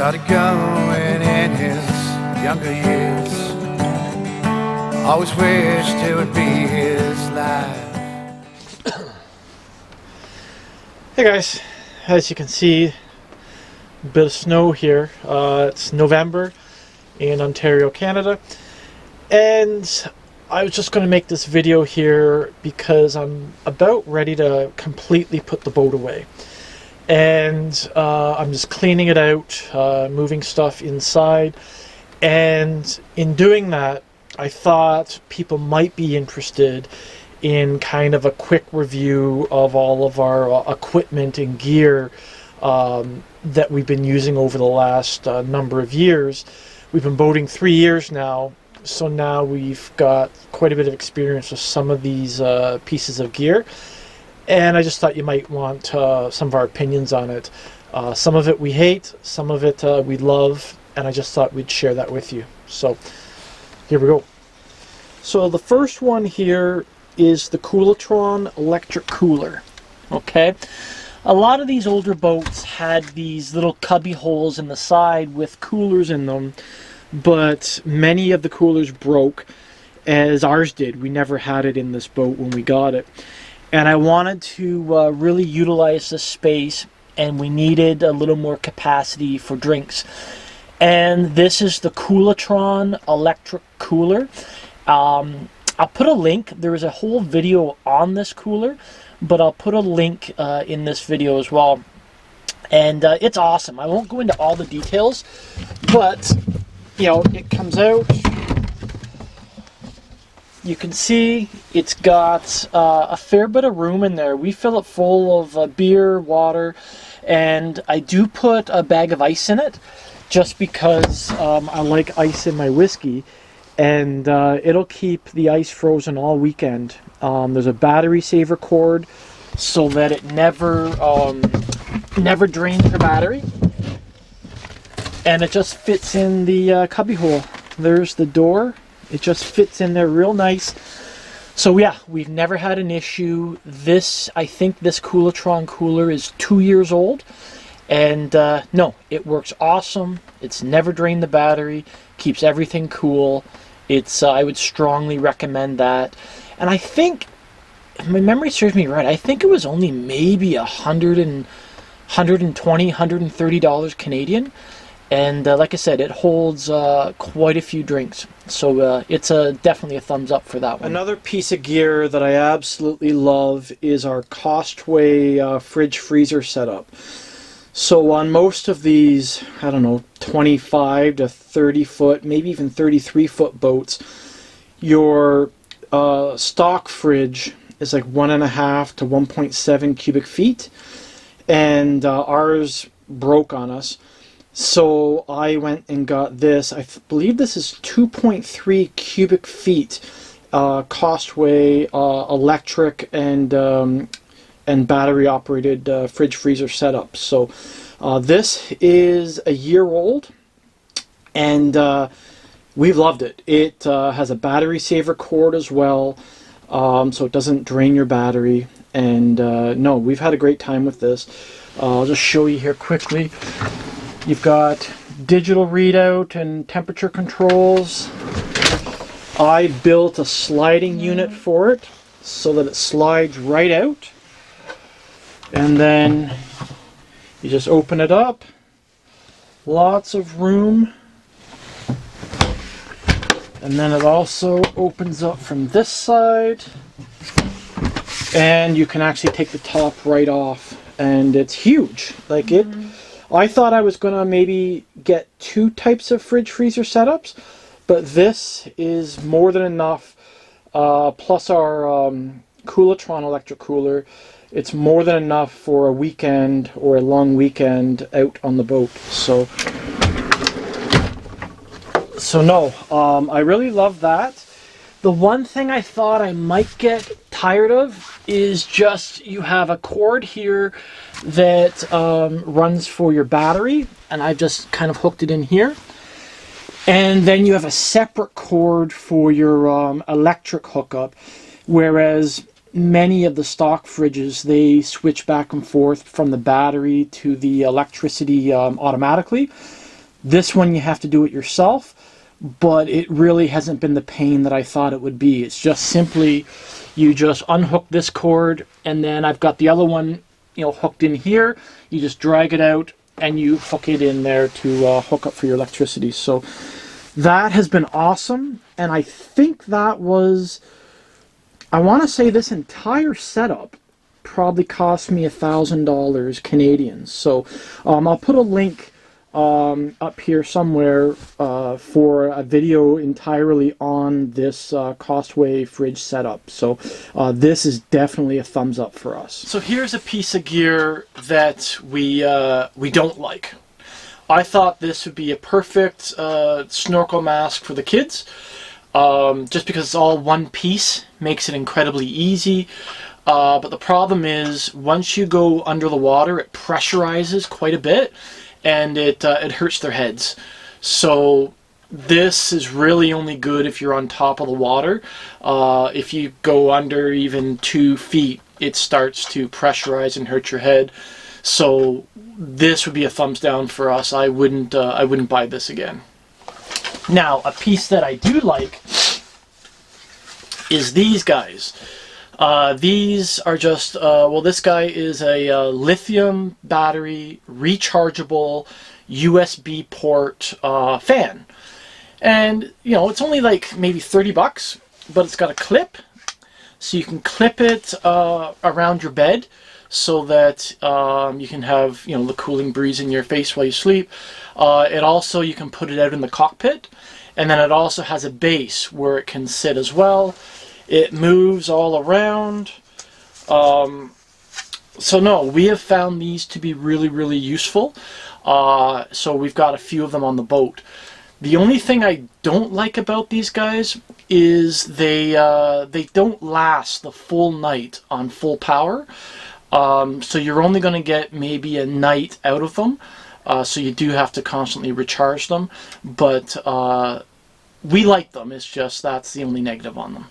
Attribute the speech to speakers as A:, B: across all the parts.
A: started going in his younger years. Always wished it would be his life.
B: Hey guys, as you can see, a bit of snow here. It's November in Ontario, Canada, and I was just going to make this video here because I'm about ready to completely put the boat away. And I'm just cleaning it out, moving stuff inside, and in doing that I thought people might be interested in kind of a quick review of all of our equipment and gear that we've been using over the last number of years. We've been boating 3 years now, so now we've got quite a bit of experience with some of these pieces of gear. And I just thought you might want some of our opinions on it. Some of it we hate, some of it we love, and I just thought we'd share that with you. So, here we go. So the first one here is the Coolatron electric cooler. Okay? A lot of these older boats had these little cubby holes in the side with coolers in them, but many of the coolers broke, as ours did. We never had it in this boat when we got it. And I wanted to really utilize this space, and we needed a little more capacity for drinks. And this is the Coolatron electric cooler. I'll put a link. There is a whole video on this cooler, but I'll put a link in this video as well. And it's awesome. I won't go into all the details, but you know, it comes out. You can see it's got a fair bit of room in there. We fill it full of beer, water, and I do put a bag of ice in it just because I like ice in my whiskey, and it'll keep the ice frozen all weekend. There's a battery saver cord so that it never drains your battery, and it just fits in the cubby hole. There's the door. It just fits in there real nice. So yeah, we've never had an issue. I think this Coolatron cooler is 2 years old. And no, it works awesome. It's never drained the battery. Keeps everything cool. I would strongly recommend that. And I think, if my memory serves me right, I think it was only maybe $120, $130 Canadian. And like I said, it holds quite a few drinks. So it's definitely a thumbs up for that one. Another piece of gear that I absolutely love is our Costway fridge freezer setup. So on most of these, I don't know, 25 to 30 foot, maybe even 33 foot boats, your stock fridge is like 1.5 to 1.7 cubic feet. And ours broke on us. So I went and got this. I believe this is 2.3 cubic feet Costway electric and battery operated fridge freezer setup. So this is a year old, and we've loved it. It has a battery saver cord as well, so it doesn't drain your battery. And no, we've had a great time with this. I'll just show you here quickly. You've got digital readout and temperature controls. I built a sliding unit for it so that it slides right out. And then you just open it up. Lots of room. And then it also opens up from this side. And you can actually take the top right off. And it's huge. Like it. I thought I was going to maybe get 2 types of fridge freezer setups, but this is more than enough, plus our Coolatron electric cooler. It's more than enough for a weekend or a long weekend out on the boat. So no, I really love that. The one thing I thought I might get tired of is just you have a cord here that runs for your battery, and I've just kind of hooked it in here. And then you have a separate cord for your electric hookup, whereas many of the stock fridges, they switch back and forth from the battery to the electricity automatically. This one you have to do it yourself, but it really hasn't been the pain that I thought it would be. It's just simply, you just unhook this cord, and then I've got the other one, hooked in here. You just drag it out and you hook it in there to hook up for your electricity. So that has been awesome, and I think that was, I want to say this entire setup probably cost me $1,000 Canadian. So I'll put a link up here somewhere for a video entirely on this Costway fridge setup. So this is definitely a thumbs up for us. So here's a piece of gear that we don't like. I thought this would be a perfect snorkel mask for the kids, just because it's all one piece, makes it incredibly easy. But the problem is, once you go under the water, it pressurizes quite a bit, and it hurts their heads. So this is really only good if you're on top of the water. If you go under even 2 feet, it starts to pressurize and hurt your head. So this would be a thumbs down for us. I wouldn't buy this again. Now, a piece that I do like is these guys. These are just, well, this guy is a lithium battery rechargeable USB port fan. And, it's only like maybe 30 bucks, but it's got a clip. So you can clip it around your bed so that you can have, the cooling breeze in your face while you sleep. It also, you can put it out in the cockpit. And then it also has a base where it can sit as well. It moves all around. So no, we have found these to be really, really useful. So we've got a few of them on the boat. The only thing I don't like about these guys is they don't last the full night on full power. So you're only going to get maybe a night out of them. So you do have to constantly recharge them. But we like them. It's just that's the only negative on them.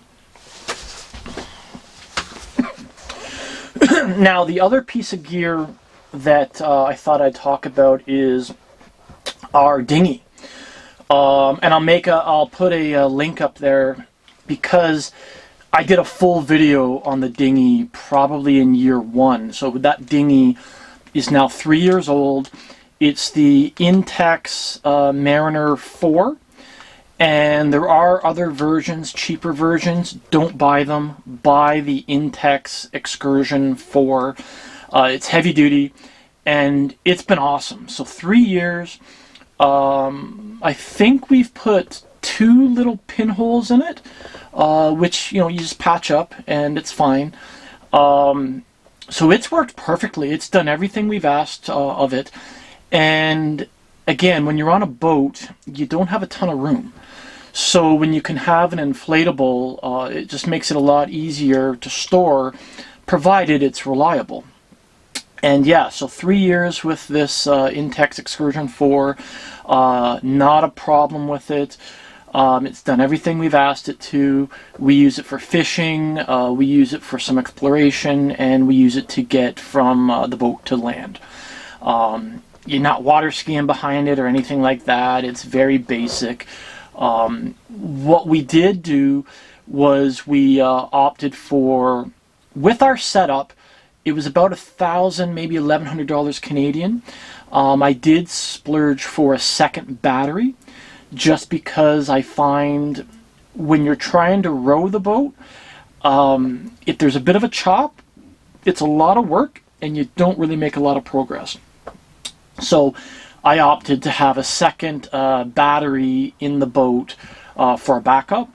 B: Now, the other piece of gear that I thought I'd talk about is our dinghy. And I'll put a link up there, because I did a full video on the dinghy probably in year 1. So that dinghy is now 3 years old. It's the Intex Mariner 4. And there are other versions, cheaper versions. Don't buy them. Buy the Intex Excursion 4. It's heavy duty, and it's been awesome. So 3 years. I think we've put 2 little pinholes in it, which, you just patch up, and it's fine. So it's worked perfectly. It's done everything we've asked of it. And again, when you're on a boat, you don't have a ton of room. So when you can have an inflatable, it just makes it a lot easier to store, provided it's reliable. And yeah, so 3 years with this Intex Excursion 4, not a problem with it. It's done everything we've asked it to. We use it for fishing, we use it for some exploration, and we use it to get from the boat to land. You're not water skiing behind it or anything like that. It's very basic. What we did do was we opted for, with our setup, it was about $1,000, maybe $1,100 Canadian. I did splurge for a second battery, just because I find when you're trying to row the boat, if there's a bit of a chop, it's a lot of work and you don't really make a lot of progress. So I opted to have a second battery in the boat for a backup,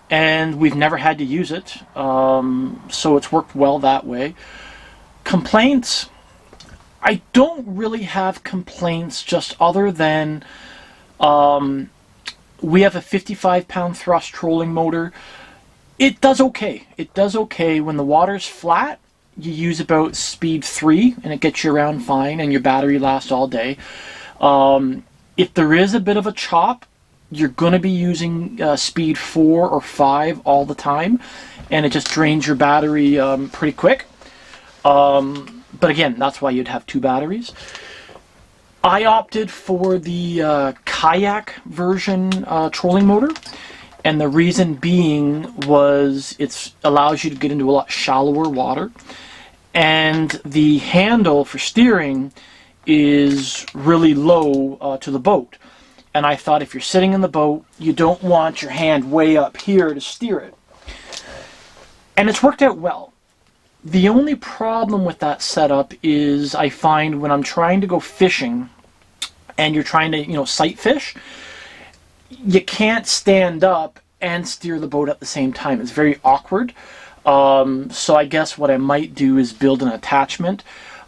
B: and we've never had to use it, so it's worked well that way. Complaints, I don't really have complaints, just other than we have a 55-pound thrust trolling motor. It does okay. It does okay. When the water's flat, you use about speed 3 and it gets you around fine, and your battery lasts all day. If there is a bit of a chop, you're going to be using speed 4 or 5 all the time, and it just drains your battery pretty quick. But again, that's why you'd have 2 batteries. I opted for the kayak version trolling motor. And the reason being was it allows you to get into a lot shallower water. And the handle for steering is really low to the boat. And I thought if you're sitting in the boat, you don't want your hand way up here to steer it. And it's worked out well. The only problem with that setup is I find when I'm trying to go fishing and you're trying to, sight fish, you can't stand up and steer the boat at the same time. It's very awkward. So I guess what I might do is build an attachment.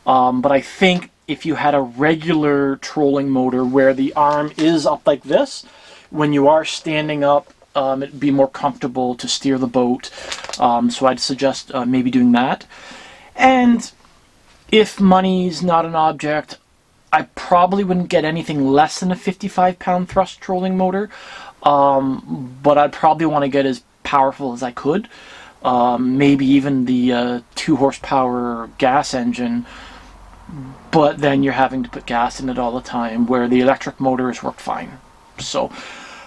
B: But I think if you had a regular trolling motor where the arm is up like this, when you are standing up, it'd be more comfortable to steer the boat. So I'd suggest maybe doing that. And if money's not an object, I probably wouldn't get anything less than a 55-pound thrust trolling motor. But I'd probably want to get as powerful as I could. Maybe even the 2 horsepower gas engine. But then you're having to put gas in it all the time, where the electric motors work fine. So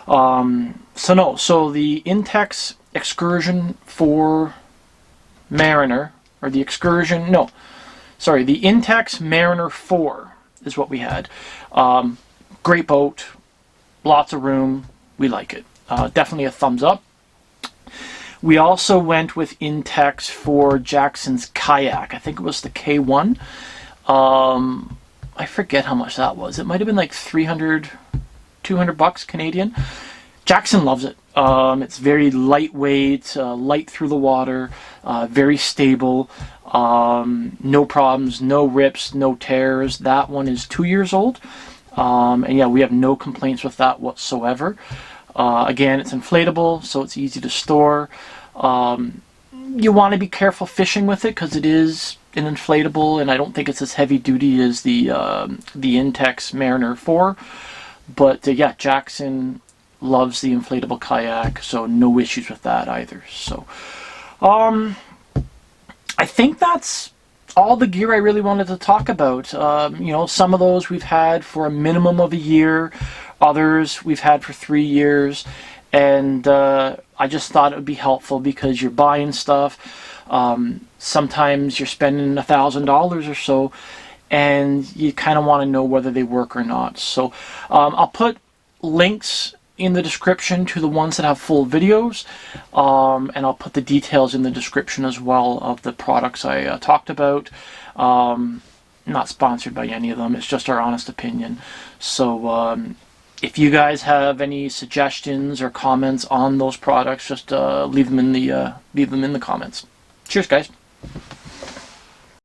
B: the Intex Excursion 4 Mariner, or the Excursion, the Intex Mariner 4 is what we had. Great boat, lots of room, we like it. Definitely a thumbs up. We also went with Intex for Jackson's kayak. I think it was the K1. I forget how much that was. It might have been like $200 Canadian. Jackson loves it. It's very lightweight, light through the water, very stable, no problems, no rips, no tears. That one is 2 years old. And yeah, we have no complaints with that whatsoever. Again, it's inflatable, so it's easy to store. You want to be careful fishing with it because it is an inflatable, and I don't think it's as heavy duty as the Intex Mariner 4. But yeah, Jackson loves the inflatable kayak, so no issues with that either. So I think that's all the gear I really wanted to talk about. Some of those we've had for a minimum of a year, others we've had for 3 years, and I just thought it would be helpful because you're buying stuff. Sometimes you're spending $1,000 or so, and you kind of want to know whether they work or not. So I'll put links in the description to the ones that have full videos, and I'll put the details in the description as well of the products I talked about. Not sponsored by any of them, it's just our honest opinion. So if you guys have any suggestions or comments on those products, just leave them in the comments. Cheers, guys.